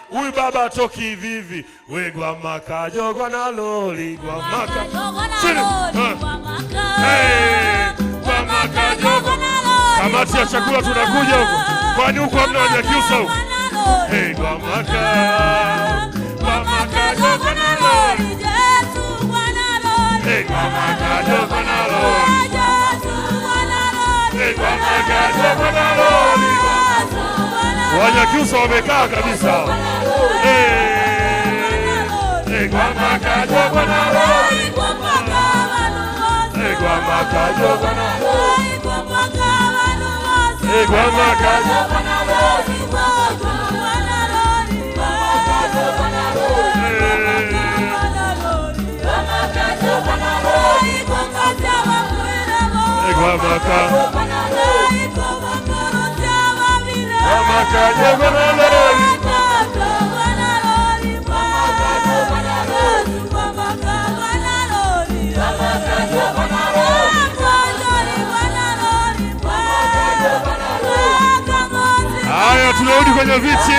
Huyu baba atoki hivi hivi. We Gwamaka jogwa na loli, Gwamaka. Gwamaka jogwa na loli. Kamati ya chakula tunakuja huko. Kwani huko hamna Wanyakyusa huko? Hey Gwamaka. Gwamaka jogwa na loli. Hey Gwamaka jogwa na loli. Hey Gwamaka jogwa na loli. Wanyakyusa wamekaa kabisa. Hey Gwamaka jogwa na loli. Hey Gwamaka jogwa na loli. Hey Gwamaka jogwa na loli. Gwamaka jogwa na loli. Haya, tunarudi kwenye viti.